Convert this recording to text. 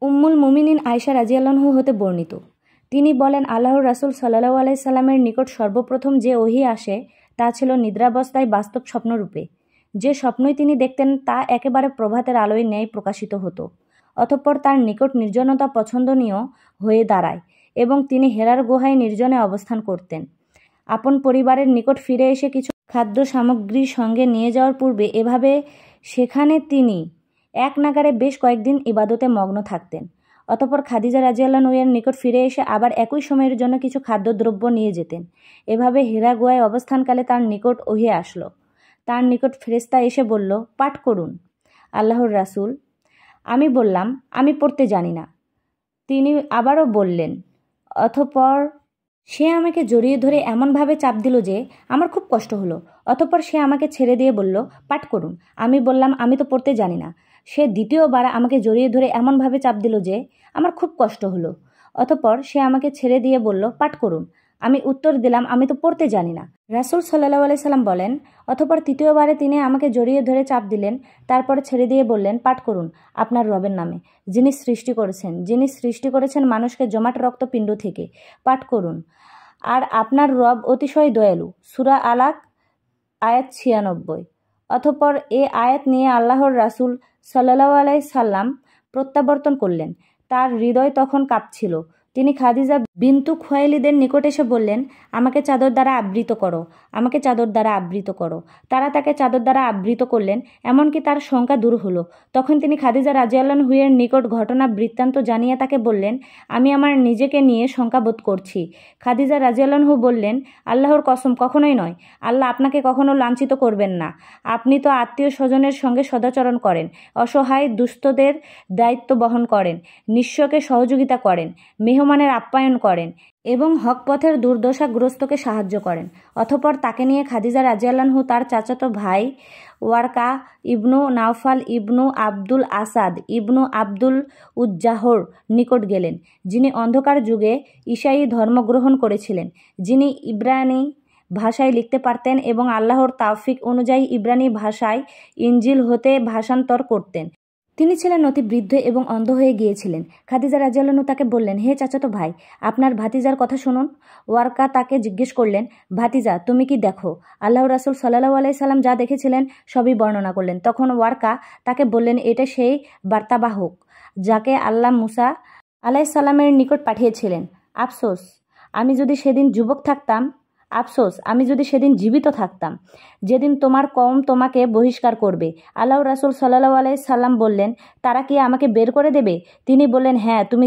উম্মুল মুমিনিন আয়েশা রাদিয়াল্লাহু হতে বর্ণিত, তিনি বলেন, আল্লাহর রাসূল সাল্লাল্লাহু আলাইহি সাল্লামের নিকট সর্বপ্রথম যে ওহী আসে তা ছিল নিদ্রাবস্থায় বাস্তব স্বপ্নরূপে। যে স্বপ্নই তিনি দেখতেন তা একেবারে প্রভাতের আলোয় ন্যায় প্রকাশিত হতো। অতঃপর তার নিকট নির্জনতা পছন্দনীয় হয়ে দাঁড়ায় এবং তিনি হেরার গুহায় নির্জনে অবস্থান করতেন। আপন পরিবারের নিকট ফিরে এসে কিছু খাদ্য সামগ্রী সঙ্গে নিয়ে যাওয়ার পূর্বে এভাবে সেখানে তিনি এক নাগাড়ে বেশ কয়েকদিন ইবাদতে মগ্ন থাকতেন। অতঃপর খাদিজা রাদিয়াল্লাহু এর নিকট ফিরে এসে আবার একই সময়ের জন্য কিছু খাদ্যদ্রব্য নিয়ে যেতেন। এভাবে হেরা গুহায় অবস্থানকালে তার নিকট ওহী আসলো। তার নিকট ফেরেশতা এসে বলল, পাঠ করুন। আল্লাহর রাসূল, আমি বললাম, আমি পড়তে জানি না। তিনি আবারও বললেন। অতঃপর সে আমাকে জড়িয়ে ধরে এমনভাবে চাপ দিল যে আমার খুব কষ্ট হলো। অতঃপর সে আমাকে ছেড়ে দিয়ে বলল, পাঠ করুন। আমি বললাম, আমি তো পড়তে জানি না। সে দ্বিতীয়বার আমাকে জড়িয়ে ধরে এমনভাবে চাপ দিল যে আমার খুব কষ্ট হলো। অতঃপর সে আমাকে ছেড়ে দিয়ে বলল, পাঠ করুন। আমি উত্তর দিলাম, আমি তো পড়তে জানি না। রাসূল সাল্লাল্লাহু আলাইহি সাল্লাম বলেন, অতঃপর তৃতীয়বারে তিনি আমাকে জড়িয়ে ধরে চাপ দিলেন, তারপরে ছেড়ে দিয়ে বললেন, পাঠ করুন আপনার রবের নামে, যিনি সৃষ্টি করেছেন মানুষকে জমাট রক্তপিণ্ড থেকে। পাঠ করুন, আর আপনার রব অতিশয় দয়ালু। সূরা আলাক আয়াত ৯৬। অতঃপর এ আয়াত নিয়ে আল্লাহর রাসূল সাল্লাল্লাহু আলাইহি সাল্লাম প্রত্যাবর্তন করলেন। তার হৃদয় তখন কাঁপছিল। তিনি খাদিজা বিনতু খুয়াইলিদের নিকট এসে বললেন, আমাকে চাদর দ্বারা আবৃত করো, আমাকে চাদর দ্বারা আবৃত করো। তারা তাকে চাদর দ্বারা আবৃত করলেন, এমনকি তার শঙ্কা দূর হলো। তখন তিনি খাদিজা রাদিয়াল্লাহু এর নিকট ঘটনা বৃত্তান্ত জানিয়ে তাকে বললেন, আমি আমার নিজেকে নিয়ে শঙ্কাবোধ করছি। খাদিজা রাদিয়াল্লাহু বললেন, আল্লাহর কসম, কখনোই নয়। আল্লাহ আপনাকে কখনো লাঞ্ছিত করবেন না। আপনি তো আত্মীয় স্বজনের সঙ্গে সদাচরণ করেন, অসহায় দুস্থদের দায়িত্ব বহন করেন, নিঃস্বকে সহযোগিতা করেন, মেহমানের আপ্যায়ন করেন এবং হক পথের দুর্দশাগ্রস্তকে সাহায্য করেন। অতঃপর তাকে নিয়ে খাদিজা রাদিয়াল্লাহু তার চাচাতো ভাই ওয়ারকা ইবনু নাওফাল ইবনু আব্দুল আসাদ ইবনু আব্দুল উজ্জাহর নিকট গেলেন, যিনি অন্ধকার যুগে ঈসাই ধর্মগ্রহণ করেছিলেন, যিনি ইব্রানি ভাষায় লিখতে পারতেন এবং আল্লাহর তাওফিক অনুযায়ী ইব্রানি ভাষায় ইনজিল হতে ভাষান্তর করতেন। তিনি ছিলেন অতি বৃদ্ধ এবং অন্ধ হয়ে গিয়েছিলেন। খাদিজা রাদিয়াল্লাহু তাকে বললেন, হে চাচাতো ভাই, আপনার ভাতিজার কথা শুনুন। ওয়ারকা তাকে জিজ্ঞেস করলেন, ভাতিজা, তুমি কি দেখো? আল্লাহর রাসূল সাল্লাল্লাহু আলাইহি সাল্লাম যা দেখেছিলেন সবই বর্ণনা করলেন। তখন ওয়ারকা তাকে বললেন, এটা সেই বার্তাবাহক যাকে আল্লাহ মুসা আলাইহিস সালামের নিকট পাঠিয়েছিলেন। আফসোস, আমি যদি সেদিন জীবিত থাকতাম, যেদিন তোমার কওম তোমাকে বহিষ্কার করবে। আল্লাহর রাসূল সাল্লাল্লাহু আলাইহি সাল্লাম বললেন, তারা কি আমাকে বের করে দেবে? তিনি বললেন, হ্যাঁ, তুমি